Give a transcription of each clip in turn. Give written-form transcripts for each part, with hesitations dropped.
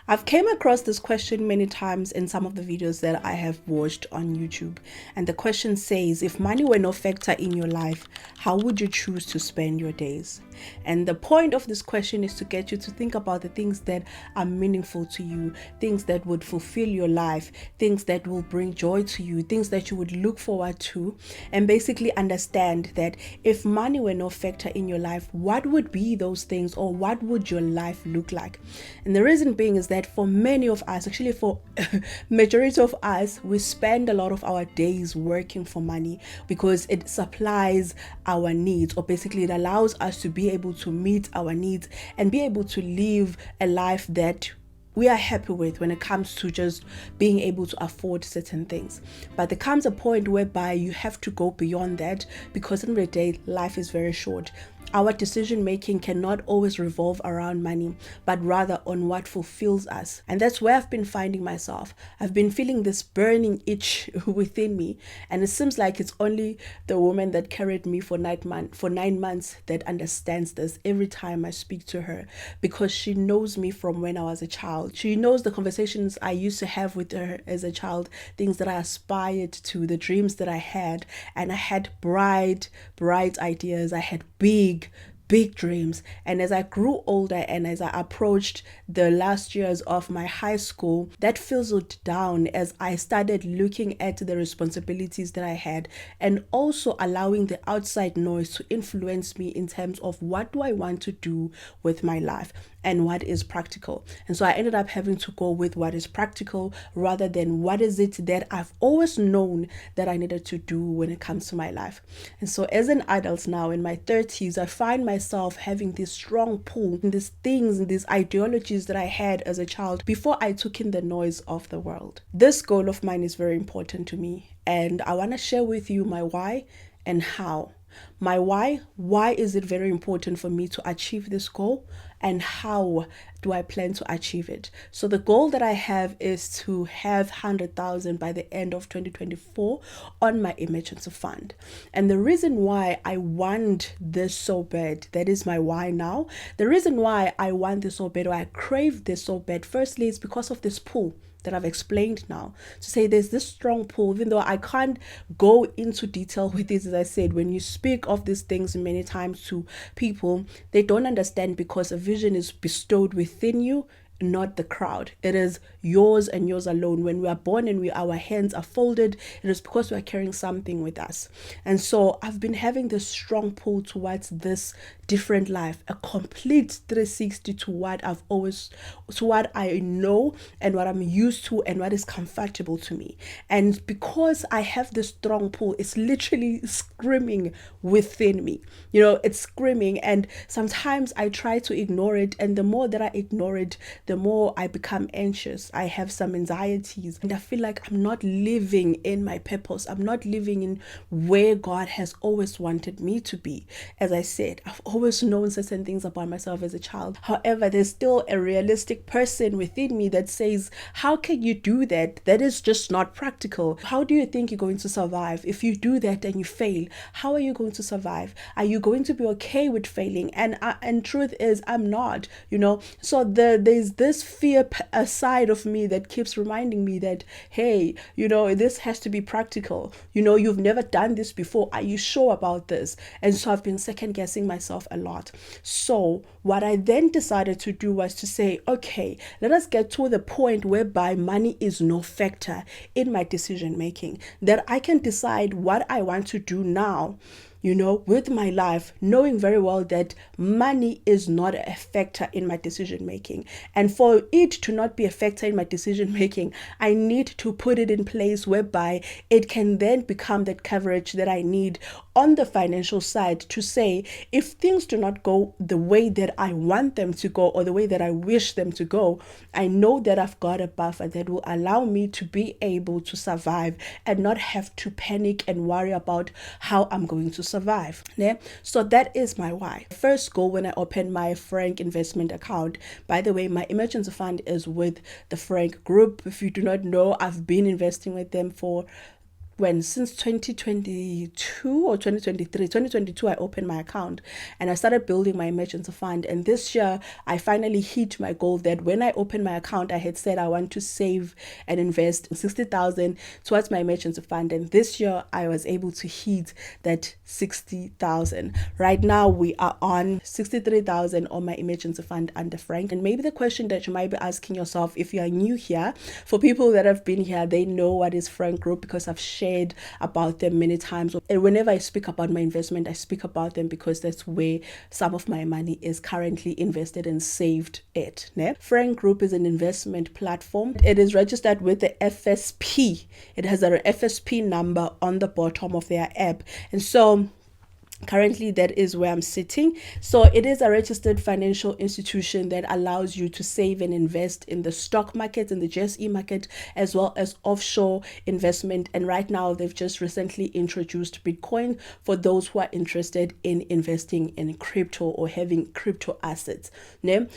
I've came across this question many times in some of the videos that I have watched on YouTube. And the question says, if money were no factor in your life, how would you choose to spend your days? And the point of this question is to get you to think about the things that are meaningful to you, things that would fulfill your life, things that will bring joy to you, things that you would look forward to, and basically understand that if money were no factor in your life, what would be those things, or what would your life look like? And the reason being is that for many of us, actually for majority of us, we spend a lot of our days working for money because it supplies our needs, or basically it allows us to be able to meet our needs and be able to live a life that we are happy with when it comes to just being able to afford certain things. But there comes a point whereby you have to go beyond that, because in the day, life is very short. Our decision making cannot always revolve around money, but rather on what fulfills us. And that's where I've been finding myself. I've been feeling this burning itch within me. And it seems like it's only the woman that carried me for 9 months that understands this every time I speak to her, because she knows me from when I was a child. She knows the conversations I used to have with her as a child, things that I aspired to, the dreams that I had. And I had bright ideas. I had big dreams. And as I grew older and as I approached the last years of my high school, that fizzled down as I started looking at the responsibilities that I had, and also allowing the outside noise to influence me in terms of what do I want to do with my life and what is practical. And so I ended up having to go with what is practical rather than what is it that I've always known that I needed to do when it comes to my life. And so as an adult now in my 30s, I find myself having this strong pull in these things and these ideologies that I had as a child before I took in the noise of the world. This goal of mine is very important to me, and I want to share with you my why and how. My why is it very important for me to achieve this goal, and how do I plan to achieve it? So the goal that I have is to have 100,000 by the end of 2024 on my emergency fund. And the reason why I want this so bad, that is my why now. The reason why I want this so bad, or I crave this so bad, firstly, is because of this pull that I've explained now, to say there's this strong pull. Even though I can't go into detail with this, as I said, when you speak of these things many times to people, they don't understand, because a vision is bestowed within you, not the crowd. It is yours and yours alone. When we are born and our hands are folded, it is because we are carrying something with us. And so I've been having this strong pull towards this different life, a complete 360 to what I know and what I'm used to and what is comfortable to me. And because I have this strong pull, it's literally screaming within me. It's screaming, and sometimes I try to ignore it, and the more that I ignore it, the more I become anxious. I have some anxieties, and I feel like I'm not living in my purpose. I'm not living in where God has always wanted me to be. As I said, I've always known certain things about myself as a child. However, there's still a realistic person within me that says, how can you do that? That is just not practical. How do you think you're going to survive? If you do that and you fail, how are you going to survive? Are you going to be okay with failing? And truth is, I'm not, so there's this fear side of me that keeps reminding me that, hey, this has to be practical. You've never done this before. Are you sure about this? And so I've been second guessing myself a lot. So what I then decided to do was to say, okay, let us get to the point whereby money is no factor in my decision making, that I can decide what I want to do now, with my life, knowing very well that money is not a factor in my decision making. And for it to not be a factor in my decision making, I need to put it in place whereby it can then become that coverage that I need on the financial side, to say, if things do not go the way that I want them to go, or the way that I wish them to go, I know that I've got a buffer that will allow me to be able to survive and not have to panic and worry about how I'm going to survive. Yeah? So that is my why. First goal when I opened my Frank investment account. By the way, my emergency fund is with the Frank group. If you do not know, I've been investing with them for since 2022 or 2023. 2022 I opened my account and I started building my emergency fund, and this year I finally hit my goal that when I opened my account I had said I want to save and invest 60,000 towards my emergency fund, and this year I was able to hit that 60,000. Right now we are on 63,000 on my emergency fund under Frank. And maybe the question that you might be asking yourself if you are new here, for people that have been here, they know what is Frank Group because I've shared about them many times. And whenever I speak about my investment, I speak about them because that's where some of my money is currently invested and saved at. Frank Group is an investment platform. It is registered with the FSP. It has a FSP number on the bottom of their app. And so currently that is where I'm sitting. So it is a registered financial institution that allows you to save and invest in the stock market, in the JSE market, as well as offshore investment. And right now they've just recently introduced Bitcoin for those who are interested in investing in crypto or having crypto assets.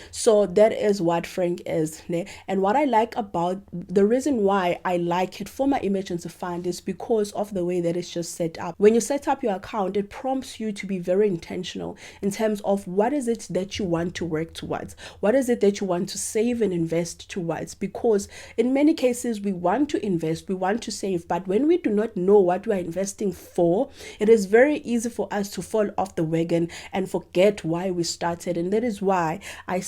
So that is what Frank is. And what I like about, the reason why I like it for my emergency fund is because of the way that it's just set up. When you set up your account, it prompts you to be very intentional in terms of what is it that you want to work towards, what is it that you want to save and invest towards, because in many cases we want to invest, we want to save, but when we do not know what we are investing for, it is very easy for us to fall off the wagon and forget why we started. And that is why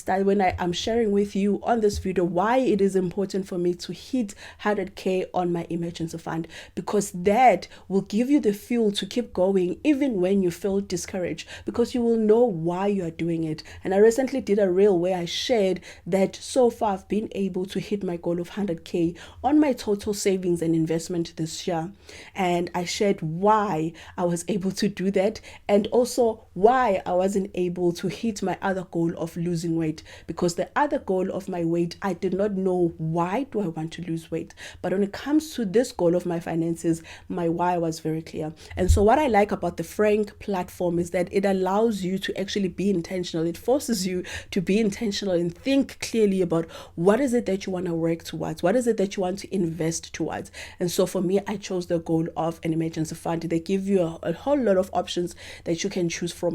when I'm sharing with you on this video why it is important for me to hit 100k on my emergency fund, because that will give you the fuel to keep going even when you feel discouraged, because you will know why you are doing it. And I recently did a reel where I shared that so far I've been able to hit my goal of 100k on my total savings and investment this year, and I shared why I was able to do that, and also why I wasn't able to hit my other goal of losing weight, because the other goal of my weight, I did not know why do I want to lose weight, but when it comes to this goal of my finances, my why was very clear. And so what I like about the Frank platform is that it allows you to actually be intentional. It forces you to be intentional and think clearly about what is it that you want to work towards, what is it that you want to invest towards. And so for me, I chose the goal of an emergency fund. They give you a whole lot of options that you can choose from.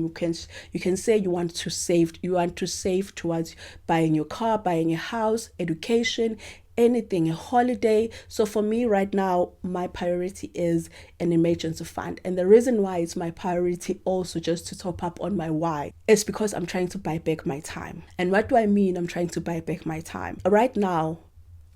You can say you want to save towards buying your car, buying a house, education, anything, a holiday. So for me right now, my priority is an emergency fund. And the reason why it's my priority also, just to top up on my why, is because I'm trying to buy back my time. And what do I mean I'm trying to buy back my time? Right now,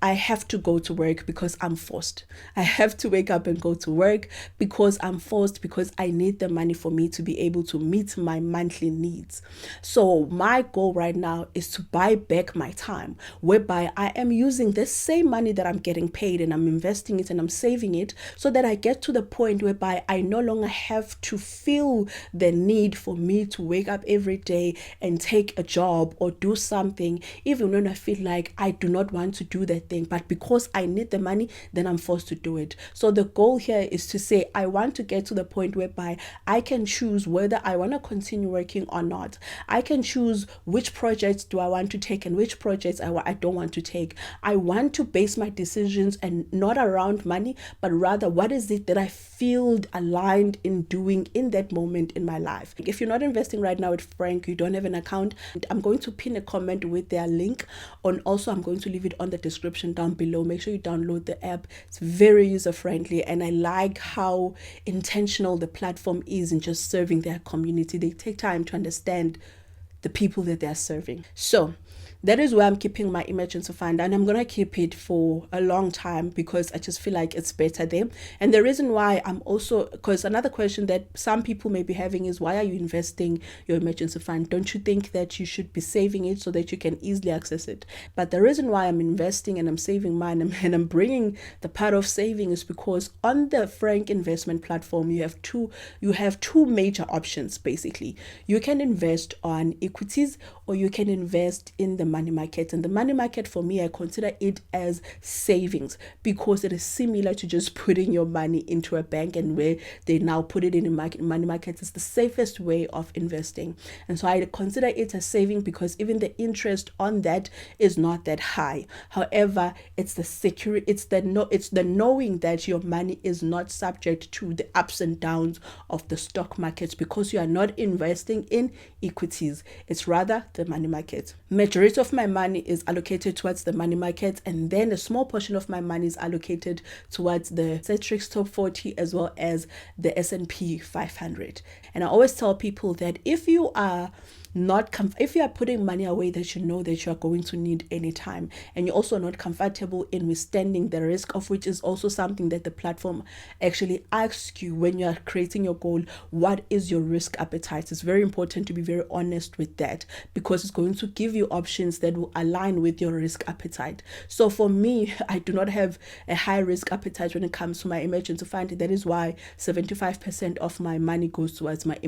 I have to go to work because I'm forced. I have to wake up and go to work because I'm forced, because I need the money for me to be able to meet my monthly needs. So my goal right now is to buy back my time, whereby I am using the same money that I'm getting paid and I'm investing it and I'm saving it, so that I get to the point whereby I no longer have to feel the need for me to wake up every day and take a job or do something, even when I feel like I do not want to do that thing, but because I need the money, then I'm forced to do it. So the goal here is to say I want to get to the point whereby I can choose whether I want to continue working or not. I can choose which projects do I want to take and which projects I don't want to take. I want to base my decisions and not around money, but rather what is it that I feel aligned in doing in that moment in my life. If you're not investing right now with Frank, you don't have an account, I'm going to pin a comment with their link on. Also, I'm going to leave it on the description down below. Make sure you download the app. It's very user friendly, and I like how intentional the platform is in just serving their community. They take time to understand the people that they're serving. So that is where I'm keeping my emergency fund, and I'm going to keep it for a long time because I just feel like it's better there. And the reason why I'm also, because another question that some people may be having is, why are you investing your emergency fund? Don't you think that you should be saving it so that you can easily access it? But the reason why I'm investing and I'm saving mine and I'm bringing the part of saving is because on the Frank investment platform, you have two major options. Basically, you can invest on equities or you can invest in the money market. And the money market, for me, I consider it as savings, because it is similar to just putting your money into a bank, and where they now put it in a money market is the safest way of investing. And so I consider it a saving, because even the interest on that is not that high. However, it's the security, it's the knowing that your money is not subject to the ups and downs of the stock markets, because you are not investing in equities. It's rather the money market. Majority of my money is allocated towards the money market, and then a small portion of my money is allocated towards the Citrix Top 40 as well as the S&P 500. And I always tell people that if you are putting money away that you know that you are going to need anytime, and you're also not comfortable in withstanding the risk, of which is also something that the platform actually asks you when you are creating your goal, what is your risk appetite? It's very important to be very honest with that, because it's going to give you options that will align with your risk appetite. So for me, I do not have a high risk appetite when it comes to my emergency fund. That is why 75% of my money goes towards my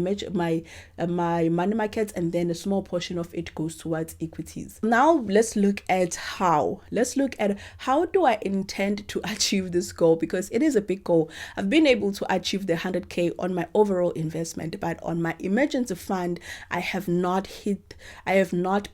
money markets, and then a small portion of it goes towards equities. Now let's look at how do I intend to achieve this goal, because it is a big goal. I've been able to achieve the 100k on my overall investment, but on my emergency fund, I have not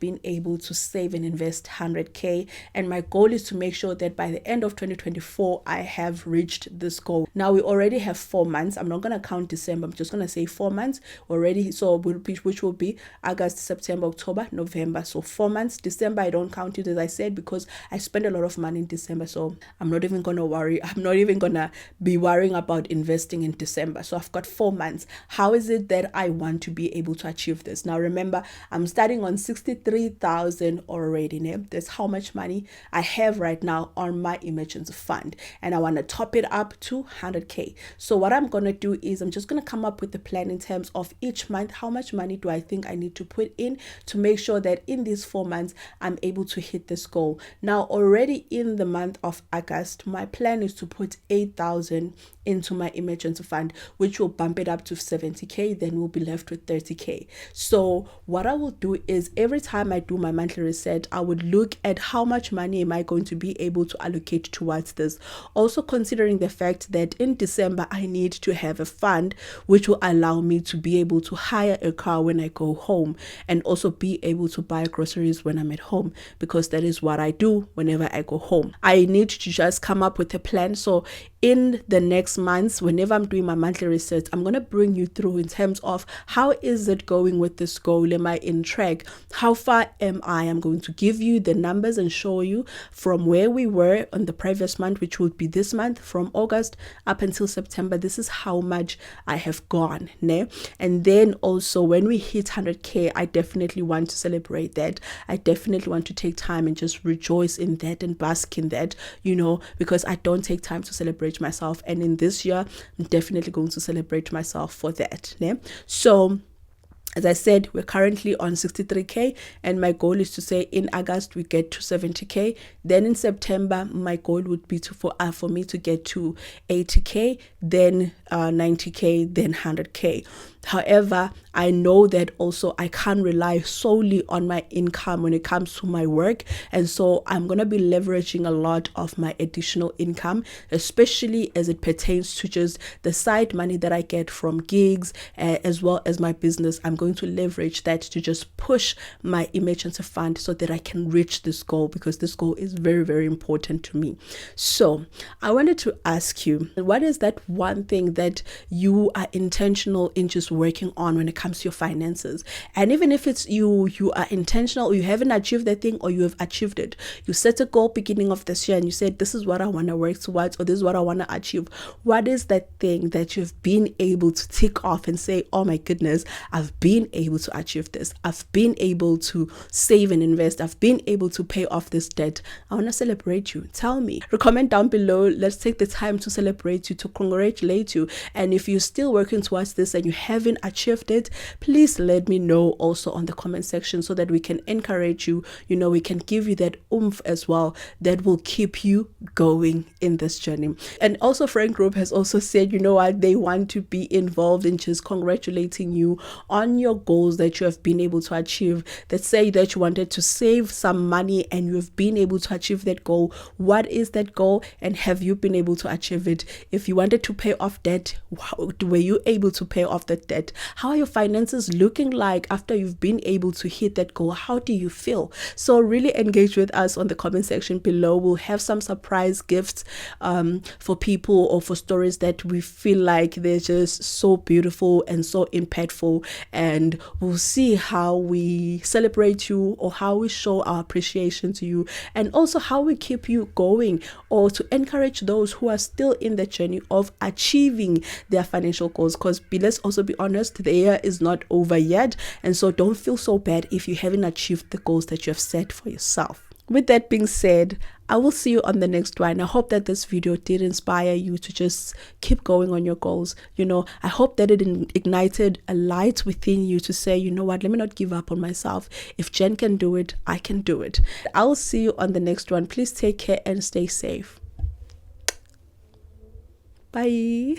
been able to save and invest 100k, and my goal is to make sure that by the end of 2024 I have reached this goal. Now we already have 4 months. I'm not going to count December, I'm just going to say 4 months already, so which will be August, September, October, November. So 4 months. December, I don't count it, as I said, because I spend a lot of money in December. So I'm not even going to worry. I'm not even going to be worrying about investing in December. So I've got 4 months. How is it that I want to be able to achieve this? Now, remember, I'm starting on 63,000 already. That's how much money I have right now on my emergency fund. And I want to top it up to 100k. So what I'm going to do is I'm just going to come up with a plan in terms of each month, how much money do I think I need to put in to make sure that in these 4 months I'm able to hit this goal. Now already in the month of August, my plan is to put 8,000 into my emergency fund, which will bump it up to 70k. Then we'll be left with 30k. So what I will do is every time I do my monthly reset, I would look at how much money am I going to be able to allocate towards this, also considering the fact that in December I need to have a fund which will allow me to be able to hire a car when I go home, and also be able to buy groceries when I'm at home, because that is what I do whenever I go home. I need to just come up with a plan. So in the next months, whenever I'm doing my monthly research, I'm going to bring you through in terms of how is it going with this goal? Am I in track? How far am I? I'm going to give you the numbers and show you from where we were on the previous month, which would be this month, from August up until September. This is how much I have gone. And then also when we hit 100k, I definitely want to celebrate that. I definitely want to take time and just rejoice in that and bask in that, because I don't take time to celebrate myself. And in this year, I'm definitely going to celebrate myself for that. So as I said, we're currently on 63k, and my goal is to say in August we get to 70k. Then in September, my goal would be for me to get to 80k, then 90k, then 100k. However, I know that also I can't rely solely on my income when it comes to my work. And so I'm going to be leveraging a lot of my additional income, especially as it pertains to just the side money that I get from gigs, as well as my business. I'm going to leverage that to just push my emergency fund so that I can reach this goal, because this goal is very, very important to me. So I wanted to ask you, what is that one thing that you are intentional in just working on when it comes to your finances? And even if it's you are intentional, or you haven't achieved that thing, or you have achieved it, you set a goal beginning of this year and you said, this is what I want to work towards, or this is what I want to achieve. What is that thing that you've been able to tick off and say, oh my goodness, I've been able to achieve this. I've been able to save and invest. I've been able to pay off this debt. I want to celebrate you. Tell me. Comment down below. Let's take the time to celebrate you, to congratulate you you. And if you're still working towards this and you haven't achieved it, please let me know also on the comment section so that we can encourage you. You know, we can give you that oomph as well that will keep you going in this journey. And also Frank Group has also said, you know what, they want to be involved in just congratulating you on your goals that you have been able to achieve. Let's say that you wanted to save some money and you have been able to achieve that goal. What is that goal, and have you been able to achieve it? If you wanted to pay off debt, were you able to pay off that debt? How are your finances looking like after you've been able to hit that goal? How do you feel? So really engage with us on the comment section below. We'll have some surprise gifts for people, or for stories that we feel like they're just so beautiful and so impactful, and we'll see how we celebrate you, or how we show our appreciation to you, and also how we keep you going, or to encourage those who are still in the journey of achieving their financial goals. Because let's also be honest, the year is not over yet, and so don't feel so bad if you haven't achieved the goals that you have set for yourself. With that being said, I will see you on the next one. I hope that this video did inspire you to just keep going on your goals. You know, I hope that it ignited a light within you to say, you know what, let me not give up on myself. If Jen can do it, I can do it. I'll see you on the next one. Please take care and stay safe. Bye.